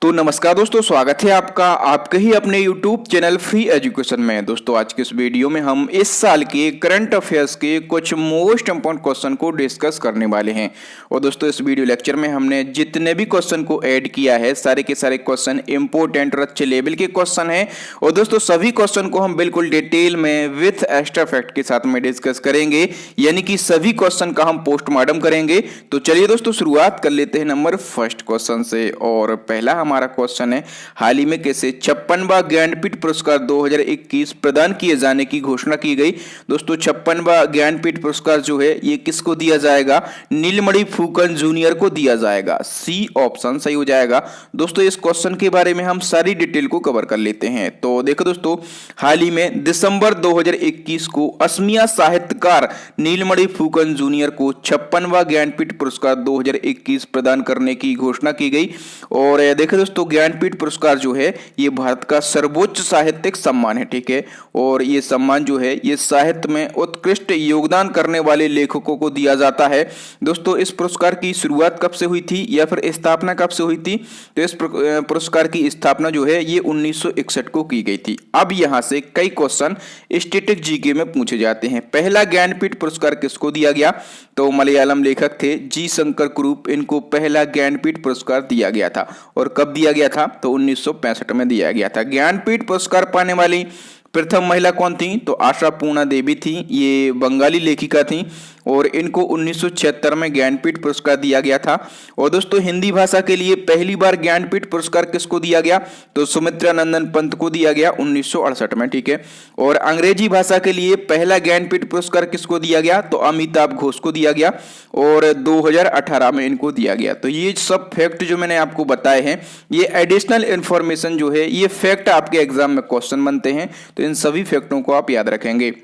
तो नमस्कार दोस्तों, स्वागत है आपका आपके ही अपने YouTube चैनल फ्री एजुकेशन में। दोस्तों आज के इस वीडियो में हम इस साल के करंट अफेयर्स के कुछ मोस्ट इंपॉर्टेंट क्वेश्चन को डिस्कस करने वाले हैं। और दोस्तों इस वीडियो लेक्चर में हमने जितने भी क्वेश्चन को ऐड किया है सारे के सारे क्वेश्चन इंपॉर्टेंट और अच्छे लेवल के क्वेश्चन हैं। और दोस्तों सभी क्वेश्चन को हम बिल्कुल डिटेल में विथ एक्स्ट्रा फैक्ट के साथ में डिस्कस करेंगे, यानी कि सभी क्वेश्चन का हम पोस्टमार्टम करेंगे। तो चलिए दोस्तों शुरुआत कर लेते हैं नंबर फर्स्ट क्वेश्चन से। और पहला हमारा क्वेश्चन है, हाल ही में कैसे 56वां ज्ञानपीठ पुरस्कार 2021 प्रदान किए जाने की घोषणा की गई। दोस्तों 56वां ज्ञानपीठ पुरस्कार जो है ये किसको दिया जाएगा? नीलमणि फुकन जूनियर को दिया जाएगा। सी ऑप्शन सही हो जाएगा। दोस्तों इस क्वेश्चन के बारे में हम सारी डिटेल को कवर कर लेते हैं। तो देखो दोस्तों, हाल ही में दिसंबर 2021 को असमिया साहित्यकार नीलमणि फुकन जूनियर को 56वां ज्ञानपीठ पुरस्कार 2021 प्रदान करने की घोषणा की गई। और देखो दोस्तों, ज्ञानपीठ पुरस्कार जो है ये भारत का सर्वोच्च साहित्यिक सम्मान है, ठीक है। और ये सम्मान जो है ये साहित्य में उत्कृष्ट योगदान करने वाले लेखकों को दिया जाता है। दोस्तों इस पुरस्कार की शुरुआत कब से हुई थी या फिर स्थापना कब से हुई थी? तो इस पुरस्कार की स्थापना जो है ये 1961 को की गई थी। अब यहाँ से कई क्वेश्चन स्टैटिक जीके में पूछे जाते हैं। पहला ज्ञानपीठ पुरस्कार किसको दिया गया? तो मलयालम लेखक थे जी शंकर कुरूप, इनको पहला ज्ञानपीठ पुरस्कार दिया गया था। और कब दिया गया था? तो 1965 में दिया गया था। ज्ञानपीठ पुरस्कार पाने वाली प्रथम महिला कौन थी? तो आशा पूर्णा देवी थी, ये बंगाली लेखिका थी। और इनको 1976 में ज्ञानपीठ पुरस्कार दिया गया था। और दोस्तों हिंदी भाषा के लिए पहली बार ज्ञानपीठ पुरस्कार किसको दिया गया? तो सुमित्रा नंदन पंत को दिया गया 1968 में, ठीक है। और अंग्रेजी भाषा के लिए पहला ज्ञानपीठ पुरस्कार किसको दिया गया? तो अमिताभ घोष को दिया गया और 2018 में इनको दिया गया। तो ये सब फैक्ट जो मैंने आपको बताए हैं ये एडिशनल इंफॉर्मेशन जो है ये फैक्ट आपके एग्जाम में क्वेश्चन बनते हैं, तो इन सभी फैक्टों को आप याद रखेंगे।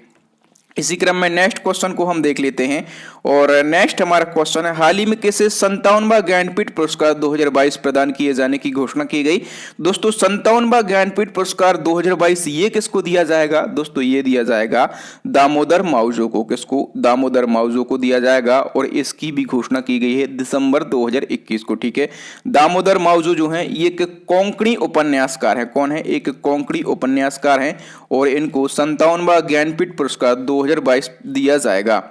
इसी क्रम में नेक्स्ट क्वेश्चन को हम देख लेते हैं। और नेक्स्ट हमारा क्वेश्चन है, हाल ही में कैसे 57वां ज्ञानपीठ पुरस्कार 2022 प्रदान किए जाने की घोषणा की गई। दोस्तों 57वां ज्ञानपीठ पुरस्कार 2022 ये किसको दिया जाएगा? दोस्तों ये दिया जाएगा दामोदर मावजो को। किसको? दामोदर मावजो को दिया जाएगा। और इसकी भी घोषणा की गई है दिसंबर 2021 को, ठीक है। दामोदर मावजो जो है ये एक कोंकणी उपन्यासकार है। कौन है? एक कोंकणी उपन्यासकार है। और इनको 57वां ज्ञानपीठ पुरस्कार 2022 दिया जाएगा।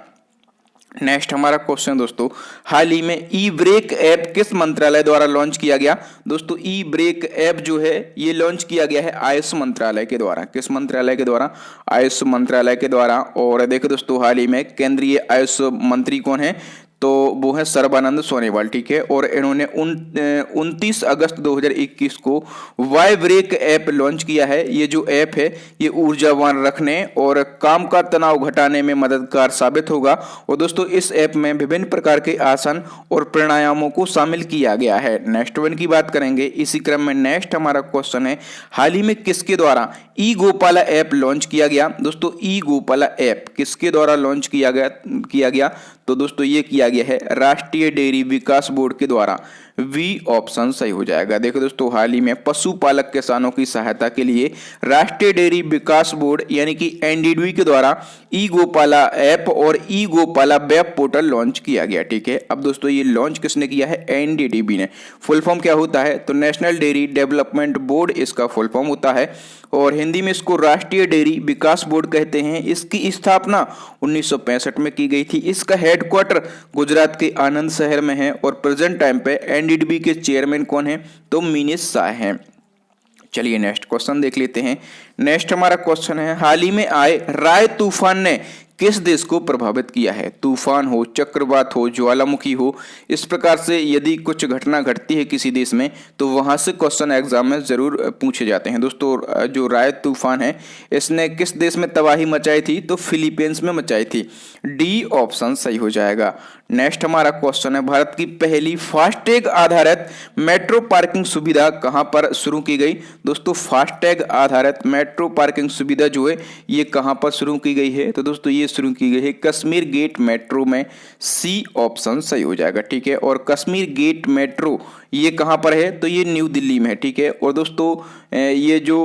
नेक्स्ट हमारा क्वेश्चन दोस्तों, हाल ही में ई ब्रेक ऐप किस मंत्रालय द्वारा लॉन्च किया गया? दोस्तों ई ब्रेक ऐप जो है ये लॉन्च किया गया है आयुष मंत्रालय के द्वारा। किस मंत्रालय के द्वारा? आयुष मंत्रालय के द्वारा। और देखो दोस्तों हाल ही में केंद्रीय आयुष मंत्री कौन है? तो वो है सर्बानंद सोनोवाल, ठीक है। और इन्होंने 29 अगस्त 2021 को वाई ब्रेक ऐप लॉन्च किया है। ये जो ऐप है ये ऊर्जावान रखने और काम का तनाव घटाने में मददगार साबित होगा। और दोस्तों इस ऐप में विभिन्न प्रकार के आसन और प्राणायामों को शामिल किया गया है। नेक्स्ट वन की बात करेंगे। इसी क्रम में नेक्स्ट हमारा क्वेश्चन है, हाल ही में किसके द्वारा ई गोपाला ऐप लॉन्च किया गया? दोस्तों ई गोपाला ऐप किसके द्वारा लॉन्च किया गया? तो दोस्तों ये किया गया है राष्ट्रीय डेयरी विकास बोर्ड के द्वारा। वी ऑप्शन सही हो जाएगा। देखो दोस्तों हाल ही में पशुपालक किसानों की सहायता के लिए राष्ट्रीय डेयरी विकास बोर्ड यानी कि एनडीडीबी के द्वारा ई गोपाला ऐप और ई गोपाला वेब पोर्टल लॉन्च किया गया, ठीक है। अब दोस्तों ये लॉन्च किसने किया है? एनडीडीबी ने। फुल फॉर्म क्या होता है? तो नेशनल डेयरी डेवलपमेंट बोर्ड इसका फुल फॉर्म होता है। और हिंदी में इसको राष्ट्रीय डेयरी विकास बोर्ड कहते हैं। इसकी स्थापना 1965 में की गई थी। इसका हेडक्वार्टर गुजरात के आनंद शहर में है। और प्रेजेंट टाइम पे एनडीडीबी के चेयरमैन कौन है? तो मीनेश शाह हैं। चलिए नेक्स्ट क्वेश्चन देख लेते हैं। नेक्स्ट हमारा क्वेश्चन है, हाल ही में आए राय तूफान ने किस देश को प्रभावित किया है? तूफान हो, चक्रवात हो, ज्वालामुखी हो, इस प्रकार से यदि कुछ घटना घटती है किसी देश में तो वहां से क्वेश्चन एग्जाम में जरूर पूछे जाते हैं। दोस्तों जो राय तूफान है इसने किस देश में तबाही मचाई थी? तो फिलीपींस में मचाई थी। डी ऑप्शन सही हो जाएगा। नेक्स्ट हमारा क्वेश्चन है, भारत की पहली फास्टैग आधारित मेट्रो पार्किंग सुविधा कहां पर शुरू की गई? दोस्तों फास्टैग आधारित मेट्रो पार्किंग सुविधा जो है ये कहां पर शुरू की गई है? तो दोस्तों ये शुरू की गई है कश्मीर गेट मेट्रो में। सी ऑप्शन सही हो जाएगा, ठीक है। और कश्मीर गेट मेट्रो ये कहाँ पर है, तो ये न्यू दिल्ली में है, ठीक है। और दोस्तों ये जो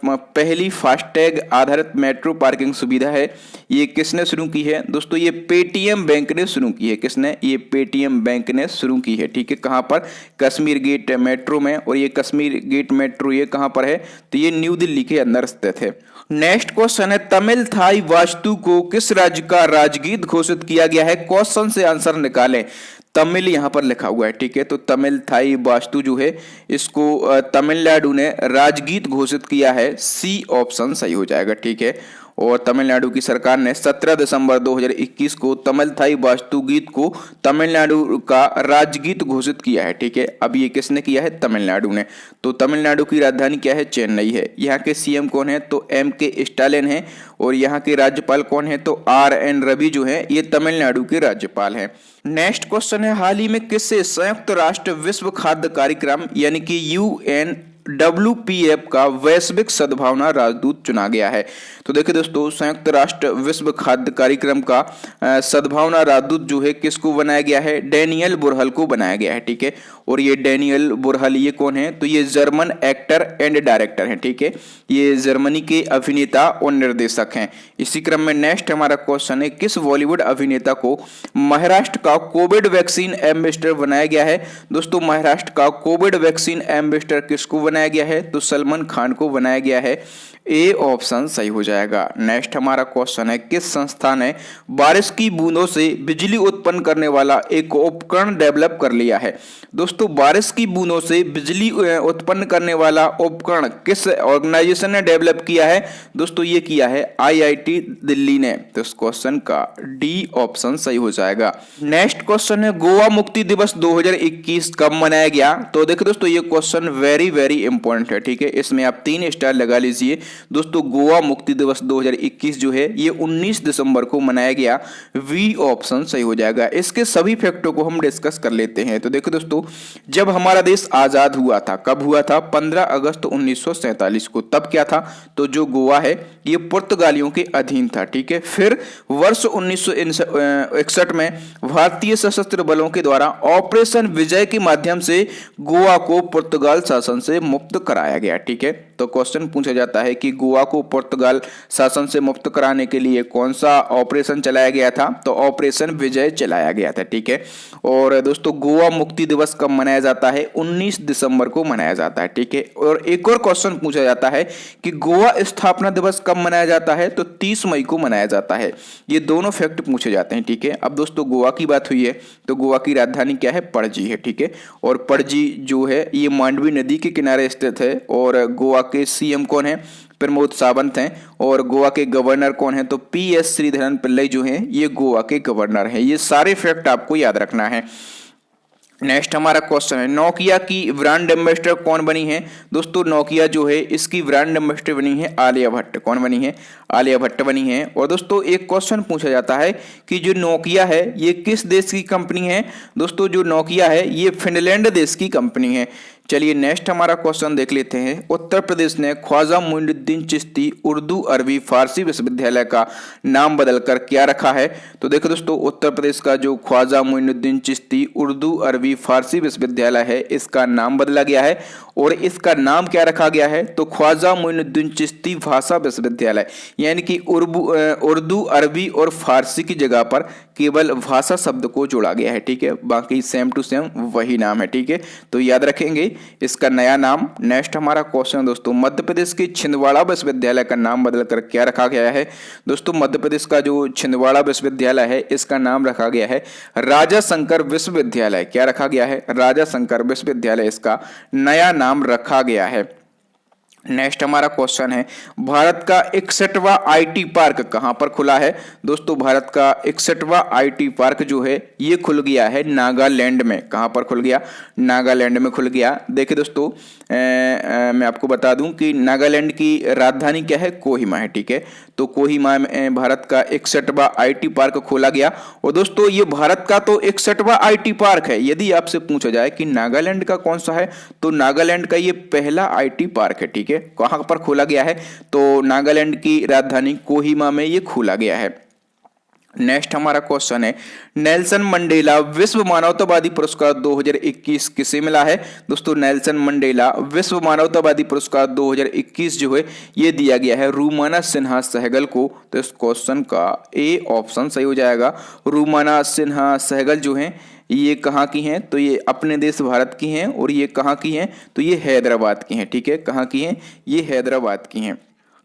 पहली फास्टैग आधारित मेट्रो पार्किंग सुविधा है, ये किसने शुरू की है दोस्तों, ये पेटीएम बैंक ने शुरू की है। किसने, ये पेटीएम बैंक ने शुरू की है, ठीक है। कहाँ पर, कश्मीर गेट मेट्रो में। और ये कश्मीर गेट मेट्रो ये कहाँ पर है, तो ये न्यू दिल्ली के अंदर स्थित है। नेक्स्ट क्वेश्चन है, तमिल थाई वास्तु को किस राज्य का राजगीत घोषित किया गया है, क्वेश्चन से आंसर निकालें। तमिल यहाँ पर लिखा हुआ है, ठीक है। तो तमिल थाई वास्तु जो है इसको तमिलनाडु ने राजगीत घोषित किया है, सी ऑप्शन सही हो जाएगा, ठीक है। और तमिलनाडु की सरकार ने 17 दिसंबर 2021 को तमिल थाई वास्तु गीत को तमिलनाडु का राजगीत घोषित किया है, ठीक है। अब ये किसने किया है, तमिलनाडु ने। तो तमिलनाडु की राजधानी क्या है, चेन्नई है। यहाँ के सीएम कौन है, तो M.K. स्टालिन है। और यहाँ के राज्यपाल कौन है, तो R.N. रवि जो है ये तमिलनाडु के राज्यपाल हैं। नेक्स्ट क्वेश्चन है, हाल ही में किससे संयुक्त राष्ट्र विश्व खाद्य कार्यक्रम यानी कि UNWPF का वैश्विक सद्भावना राजदूत चुना गया है। तो देखिए दोस्तों, संयुक्त राष्ट्र विश्व खाद्य कार्यक्रम का सद्भावना राजदूत जो है किसको बनाया गया है, डैनियल बुरहल को बनाया गया है, ठीक है। और ये डैनियल बुरहल ये कौन है, तो ये जर्मन एक्टर एंड डायरेक्टर हैं, ठीक है। ये जर्मनी के अभिनेता और निर्देशक हैं। इसी क्रम में नेक्स्ट हमारा क्वेश्चन है, किस बॉलीवुड अभिनेता को महाराष्ट्र का कोविड वैक्सीन एम्बेसडर बनाया गया है। दोस्तों, महाराष्ट्र का कोविड वैक्सीन एम्बेसडर किसको बनाया गया है, तो सलमान खान को बनाया गया है। ए ऑप्शन सही हो जाएगा। नेक्स्ट हमारा क्वेश्चन है, किस संस्था ने बारिश की बूंदों से बिजली उत्पन्न करने वाला एक उपकरण डेवलप कर लिया है। दोस्तों, बारिश की बूंदों से बिजली उत्पन्न करने वाला उपकरण किस ऑर्गेनाइजेशन ने डेवलप किया है, दोस्तों ये किया है IIT दिल्ली ने। तो इस क्वेश्चन का डी ऑप्शन सही हो जाएगा। नेक्स्ट क्वेश्चन है, गोवा मुक्ति दिवस 2021 कब मनाया गया। तो देखो दोस्तों, ये क्वेश्चन वेरी वेरी इंपॉर्टेंट है, ठीक है। इसमें आप 3 स्टार लगा लीजिए। दोस्तों, गोवा मुक्ति दिवस 2021 जो है ये 19 दिसंबर को मनाया गया। वी ऑप्शन सही हो जाएगा। इसके सभी फैक्टों को हम डिस्कस कर लेते हैं। तो देखो दोस्तों, जब हमारा देश आजाद हुआ था, कब हुआ था, 15 अगस्त 1947 को। तब क्या था, तो जो गोवा है ये पुर्तगालियों के अधीन था, ठीक है। फिर वर्ष 1961 में भारतीय सशस्त्र बलों के द्वारा ऑपरेशन विजय के माध्यम से गोवा को पुर्तगाल शासन से मुक्त कराया गया, ठीक है। तो क्वेश्चन पूछा जाता है कि गोवा को पुर्तगाल शासन से मुक्त कराने के लिए कौन सा ऑपरेशन चलाया गया था, तो ऑपरेशन विजय चलाया गया था, ठीक है। और दोस्तों, गोवा मुक्ति दिवस कब मनाया जाता है, 19 दिसंबर को मनाया जाता है, ठीक है। और एक और क्वेश्चन पूछा जाता है कि गोवा स्थापना दिवस कब मनाया जाता है, तो 30 मई को मनाया जाता है। ये दोनों फैक्ट पूछे जाते हैं, ठीक है। अब दोस्तों, गोवा की बात हुई है तो गोवा की राजधानी क्या है, पणजी है, ठीक है। और पणजी जो है ये मांडवी नदी के किनारे स्थित है। और गोवा के सीएम कौन है, प्रमोद सावंत हैं। और गोवा के गवर्नर कौन है, तो PS श्रीधरन पिल्लई जो हैं ये गोवा के गवर्नर हैं। ये सारे फैक्ट आपको याद रखना है। नेक्स्ट हमारा क्वेश्चन है, नोकिया की ब्रांड एम्बेसडर कौन बनी है। दोस्तों, नोकिया जो है इसकी ब्रांड एम्बेसडर बनी है आलिया भट्ट। कौन बनी है, आलिया भट्ट बनी है। और दोस्तों, एक क्वेश्चन पूछा जाता है कि जो नोकिया है ये किस देश की कंपनी है। दोस्तों, जो नोकिया है ये फिनलैंड देश की कंपनी है। चलिए नेक्स्ट हमारा क्वेश्चन देख लेते हैं। उत्तर प्रदेश ने ख्वाजा मोइनुद्दीन चिश्ती उर्दू अरबी फारसी विश्वविद्यालय का नाम बदलकर क्या रखा है। तो देखो दोस्तों, उत्तर प्रदेश का जो ख्वाजा मोइनुद्दीन चिश्ती उर्दू अरबी फारसी विश्वविद्यालय है इसका नाम बदला गया है। और इसका नाम क्या रखा गया है, तो ख्वाजा मोइनुद्दीन चिश्ती भाषा विश्वविद्यालय, यानी कि उर्दू अरबी और फारसी की जगह पर केवल भाषा शब्द को जोड़ा गया है, ठीक है। बाकी सेम टू सेम वही नाम है, ठीक है। तो याद रखेंगे इसका नया नाम। नेक्स्ट हमारा क्वेश्चन दोस्तों, मध्य प्रदेश के छिंदवाड़ा विश्वविद्यालय का नाम बदलकर क्या रखा गया है। दोस्तों, मध्य प्रदेश का जो छिंदवाड़ा विश्वविद्यालय है इसका नाम रखा गया है राजा शंकर विश्वविद्यालय। क्या रखा गया है, राजा शंकर विश्वविद्यालय इसका नया नाम रखा गया है। नेक्स्ट हमारा क्वेश्चन है, भारत का 61वां IT पार्क कहां पर खुला है। दोस्तों, भारत का 61वां IT पार्क जो है ये खुल गया है नागालैंड में। कहां पर खुल गया, नागालैंड में खुल गया। देखिए दोस्तों, मैं आपको बता दूं कि नागालैंड की राजधानी क्या है, कोहिमा है, ठीक है। तो कोहिमा में भारत का 61वां IT पार्क खोला गया। और दोस्तों, ये भारत का तो 61वां IT पार्क है। यदि आपसे पूछा जाए कि नागालैंड का कौन सा है, तो नागालैंड का ये पहला IT पार्क है, ठीक है। कहां पर खोला गया है, तो नागालैंड की राजधानी कोहिमा में ये खोला गया है। नेक्स्ट हमारा क्वेश्चन है, नेल्सन मंडेला विश्व मानवतावादी पुरस्कार 2021 किसे मिला है? दोस्तों नेल्सन मंडेला विश्व मानवतावादी पुरस्कार 2021 जो है ये दिया गया है रूमाना सिन्हा सहगल को। तो इस क्वेश्चन का ए ऑप्शन सही हो जाएगा। रूमाना सिन्हा सहगल जो है ये कहाँ की हैं? तो ये अपने देश भारत की हैं। और ये कहाँ की हैं? तो ये हैदराबाद की हैं। ठीक है, कहाँ की हैं? ये हैदराबाद की हैं।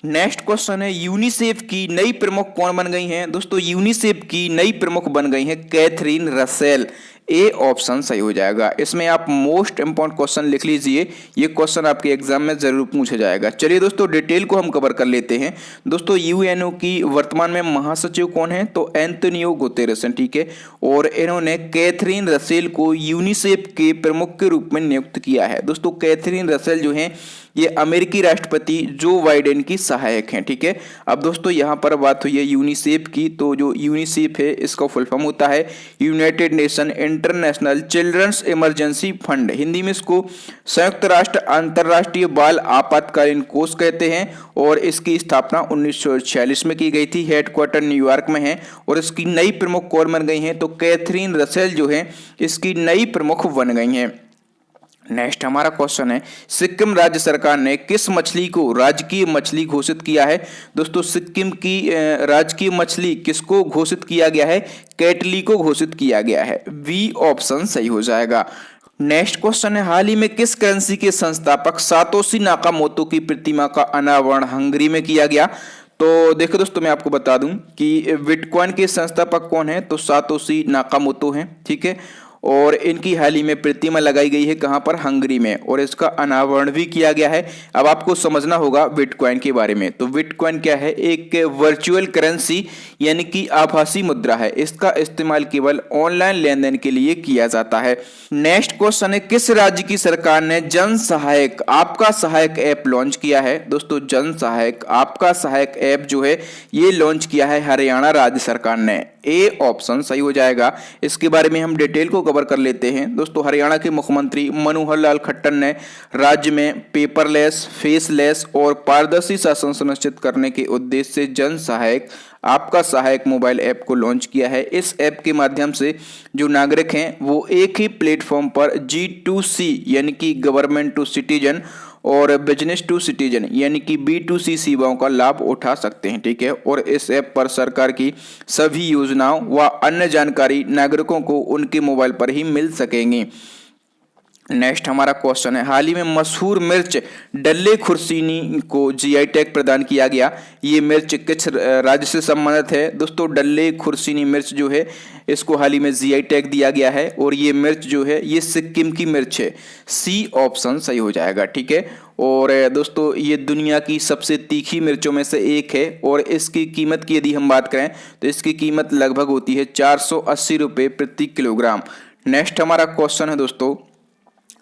नेक्स्ट क्वेश्चन है, यूनिसेफ की नई प्रमुख कौन बन गई हैं? दोस्तों यूनिसेफ की नई प्रमुख बन गई हैं कैथरीन रसेल। ए ऑप्शन सही हो जाएगा। इसमें आप मोस्ट इंपॉर्टेंट क्वेश्चन लिख लीजिए, ये क्वेश्चन आपके एग्जाम में जरूर पूछा जाएगा। चलिए दोस्तों डिटेल को हम कवर कर लेते हैं। दोस्तों यूएनओ की वर्तमान में महासचिव कौन है? तो एंटोनियो गुतेरेस हैं। ठीक है, और इन्होंने कैथरीन रसेल को यूनिसेफ के प्रमुख के रूप में नियुक्त किया है। दोस्तों कैथरीन रसेल जो है ये अमेरिकी राष्ट्रपति जो बाइडेन की सहायक हैं। ठीक है, अब दोस्तों यहाँ पर बात हुई है यूनिसेफ की, तो जो यूनिसेफ है इसका फुल फॉर्म होता है United Nation International Children's Emergency Fund. Hindi में इसको संयुक्त राष्ट्र अंतर्राष्ट्रीय बाल आपातकालीन कोष कहते हैं। और इसकी स्थापना 1946 में की गई थी। हेडक्वार्टर न्यूयॉर्क में है। और इसकी नई प्रमुख कौन बन गई हैं? तो कैथरीन रसेल जो है इसकी नई प्रमुख बन गई हैं। नेक्स्ट हमारा क्वेश्चन है, सिक्किम राज्य सरकार ने किस मछली को राजकीय मछली घोषित किया है? दोस्तों सिक्किम की राजकीय मछली किसको घोषित किया गया है? कैटली को घोषित किया गया है। बी ऑप्शन सही हो जाएगा। नेक्स्ट क्वेश्चन है, हाल ही में किस करेंसी के संस्थापक सातोशी नाकामोतो की प्रतिमा का अनावरण हंगरी में किया गया? तो देखो दोस्तों मैं आपको बता दूं कि बिटकॉइन के संस्थापक कौन है? तो सातोशी नाकामोतो हैं। ठीक है, और इनकी हाल ही में प्रतिमा लगाई गई है कहां पर? हंगरी में। और इसका अनावरण भी किया गया है। अब आपको समझना होगा बिटकॉइन के बारे में। तो बिटकॉइन क्या है? एक वर्चुअल करेंसी यानी कि आभासी मुद्रा है। इसका इस्तेमाल केवल ऑनलाइन लेन देन के लिए किया जाता है। नेक्स्ट क्वेश्चन है, किस राज्य की सरकार ने जन सहायक आपका सहायक ऐप लॉन्च किया है? दोस्तों जन सहायक आपका सहायक ऐप जो है ये लॉन्च किया है हरियाणा राज्य सरकार ने। ए ऑप्शन सही हो जाएगा। इसके बारे में हम डिटेल को कवर कर लेते हैं। दोस्तों हरियाणा के मुख्यमंत्री मनोहर लाल खट्टर ने राज्य में पेपरलेस, फेसलेस और पारदर्शी शासन सुनिश्चित करने के उद्देश्य से जन सहायक आपका सहायक मोबाइल ऐप को लॉन्च किया है। इस ऐप के माध्यम से जो नागरिक हैं वो एक ही प्लेटफॉर्म पर G2C यानी कि गवर्नमेंट टू सिटीजन और बिजनेस टू सिटीजन यानी कि B2C सेवाओं का लाभ उठा सकते हैं। ठीक है, और इस ऐप पर सरकार की सभी योजनाओं व अन्य जानकारी नागरिकों को उनके मोबाइल पर ही मिल सकेंगी। नेक्स्ट हमारा क्वेश्चन है, हाल ही में मशहूर मिर्च डल्ले खुर्सीनी को जीआई टैग प्रदान किया गया। ये मिर्च किस राज्य से संबंधित है? दोस्तों डल्ले खुर्सीनी मिर्च जो है इसको हाल ही में जीआई टैग दिया गया है। और ये मिर्च जो है ये सिक्किम की मिर्च है। सी ऑप्शन सही हो जाएगा। ठीक है, और दोस्तों ये दुनिया की सबसे तीखी मिर्चों में से एक है। और इसकी कीमत की यदि हम बात करें तो इसकी कीमत लगभग होती है 480 रुपये प्रति किलोग्राम। नेक्स्ट हमारा क्वेश्चन है दोस्तों,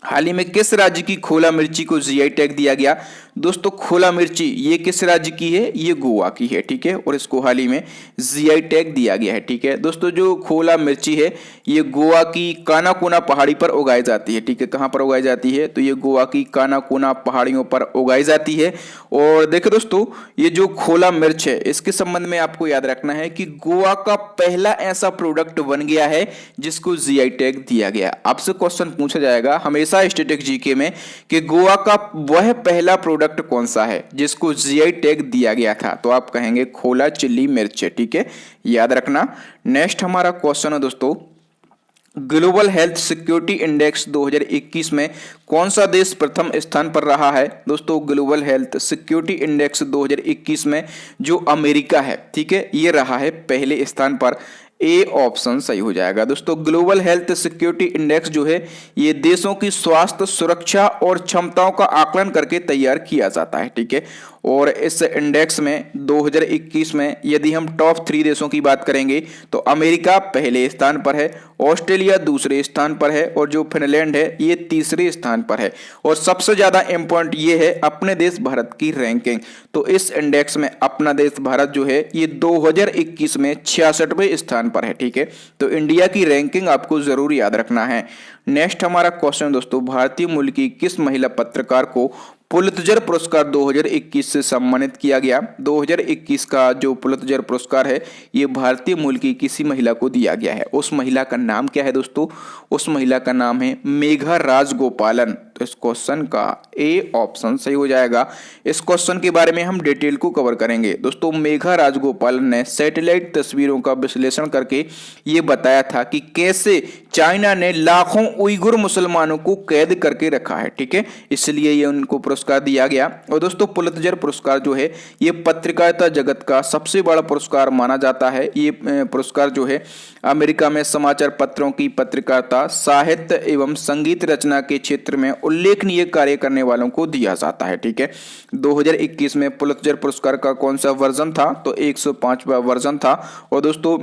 हाल ही में किस राज्य की खोला मिर्ची को जीआई टैग दिया गया? दोस्तों खोला मिर्ची ये किस राज्य की है? ये गोवा की है। ठीक है, और इसको हाल ही में जीआई टैग दिया गया है। ठीक है दोस्तों, जो खोला मिर्ची है ये गोवा की कानाकोना पहाड़ी पर उगाई जाती है। ठीक है, कहाँ पर उगाई जाती है? तो ये गोवा की कानाकोना पहाड़ियों पर उगाई जाती है। और देखो दोस्तों ये जो खोला मिर्च है इसके संबंध में आपको याद रखना है कि गोवा का पहला ऐसा प्रोडक्ट बन गया है जिसको जीआई टैग दिया गया। आपसे क्वेश्चन पूछा जाएगा हमेशा स्टैटिक जीके में कि गोवा का वह पहला प्रोडक्ट कौन सा है जिसको जीआई टैग दिया गया था? तो आप कहेंगे खोला चिल्ली मिर्च। ठीक है, याद रखना। नेक्स्ट हमारा क्वेश्चन है दोस्तों, ग्लोबल हेल्थ सिक्योरिटी इंडेक्स 2021 में कौन सा देश प्रथम स्थान पर रहा है? दोस्तों ग्लोबल हेल्थ सिक्योरिटी इंडेक्स 2021 में जो अमेरिका है, ठीक है, ये रहा है पहले स्थान पर। ए ऑप्शन सही हो जाएगा। दोस्तों ग्लोबल हेल्थ सिक्योरिटी इंडेक्स जो है ये देशों की स्वास्थ्य सुरक्षा और क्षमताओं का आकलन करके तैयार किया जाता है। ठीक है, और इस इंडेक्स में 2021 में यदि हम टॉप 3 देशों की बात करेंगे तो अमेरिका पहले स्थान पर है, ऑस्ट्रेलिया दूसरे स्थान पर है और जो फिनलैंड है ये तीसरे स्थान पर है। और सबसे ज्यादा इंपॉर्टेंट ये है अपने देश भारत की रैंकिंग। तो इस इंडेक्स में अपना देश भारत जो है ये 2021 में 66वें स्थान पर है। ठीक है, तो इंडिया की रैंकिंग आपको जरूर याद रखना है। नेक्स्ट हमारा क्वेश्चन दोस्तों, भारतीय मूल की किस महिला पत्रकार को पुलित्जर पुरस्कार 2021 से सम्मानित किया गया। 2021 का जो पुलित्जर पुरस्कार है ये भारतीय मूल की किसी महिला को दिया गया है। उस महिला का नाम क्या है दोस्तों? उस महिला का नाम है मेघा राजगोपालन। तो इस क्वेश्चन का ए ऑप्शन सही हो जाएगा। इस क्वेश्चन के बारे में हम डिटेल को कवर करेंगे। दोस्तों मेघा राजगोपालन ने सैटेलाइट तस्वीरों का विश्लेषण करके ये बताया था कि कैसे चाइना ने लाखों उइगुर मुसलमानों को कैद करके रखा है। ठीक है, इसलिए ये उनको पुरस्कार दिया गया। और दोस्तों पुलित्जर पुरस्कार जो है ये पत्रकारिता जगत का सबसे बड़ा पुरस्कार माना जाता है। ये पुरस्कार जो है अमेरिका में समाचार पत्रों की पत्रकारिता, साहित्य एवं संगीत रचना के क्षेत्र में उल्लेखनीय कार्य करने वालों को दिया जाता है। ठीक है, 2021 में पुलित्जर पुरस्कार का कौन सा वर्जन था? तो 105वां वर्जन था। और दोस्तों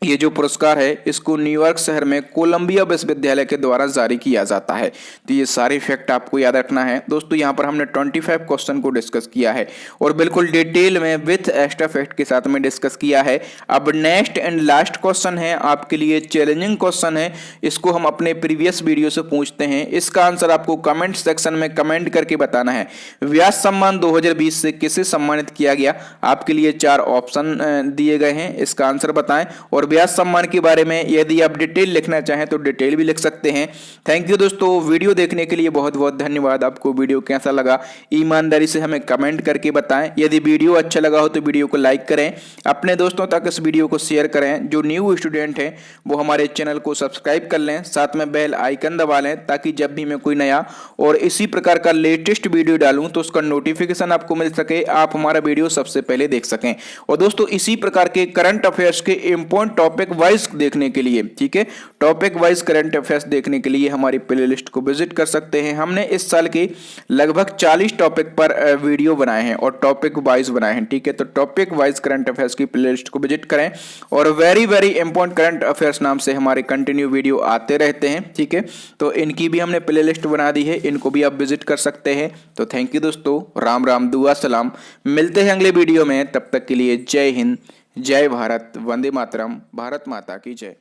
ये जो पुरस्कार है इसको न्यूयॉर्क शहर में कोलंबिया विश्वविद्यालय के द्वारा जारी किया जाता है। तो ये सारे फैक्ट आपको याद रखना है। दोस्तों यहाँ पर हमने 25 क्वेश्चन को डिस्कस किया है और बिल्कुल डिटेल में विथ एक्स्ट्रा फैक्ट के साथ में डिस्कस किया है। अब नेक्स्ट एंड लास्ट क्वेश्चन है आपके लिए चैलेंजिंग क्वेश्चन है। इसको हम अपने प्रीवियस वीडियो से पूछते हैं। इसका आंसर आपको कमेंट सेक्शन में कमेंट करके बताना है। व्यास सम्मान 2020 से किसे सम्मानित किया गया? आपके लिए 4 ऑप्शन दिए गए हैं, इसका आंसर बताएं। और व्यास सम्मान के बारे में यदि आप डिटेल लिखना चाहें तो डिटेल भी लिख सकते हैं। थैंक यू दोस्तों, वीडियो देखने के लिए बहुत बहुत धन्यवाद। आपको वीडियो कैसा लगा ईमानदारी से हमें कमेंट करके बताएं। यदि वीडियो अच्छा लगा हो तो वीडियो को लाइक करें, अपने दोस्तों तक इस वीडियो को शेयर करें। जो न्यू स्टूडेंट हैं वो हमारे चैनल को सब्सक्राइब कर लें, साथ में बेल आइकन दबा लें ताकि जब भी मैं कोई नया और इसी प्रकार का लेटेस्ट वीडियो डालूं तो उसका नोटिफिकेशन आपको मिल सके, आप हमारा वीडियो सबसे पहले देख सकें। और दोस्तों इसी प्रकार के करंट अफेयर्स के इंपॉर्टेंट टॉपिक वाइज देखने के लिए, ठीक है, टॉपिक वाइज करंट अफेयर्स देखने के लिए हमारी प्लेलिस्ट को विजिट कर सकते हैं। हमने इस साल के लगभग 40 टॉपिक पर वीडियो बनाए हैं और टॉपिक वाइज बनाए हैं। ठीक है, तो टॉपिक वाइज करंट अफेयर्स की प्लेलिस्ट को विजिट करें और very very important current affairs नाम से हमारे कंटिन्यू वीडियो आते रहते हैं। ठीक है, तो इनकी भी हमने प्लेलिस्ट बना दी है, इनको भी आप विजिट कर सकते हैं। तो थैंक यू दोस्तों, राम राम, दुआ सलाम, मिलते हैं अगले वीडियो में। तब तक के लिए जय हिंद, जय भारत, वंदे मातरम, भारत माता की जय।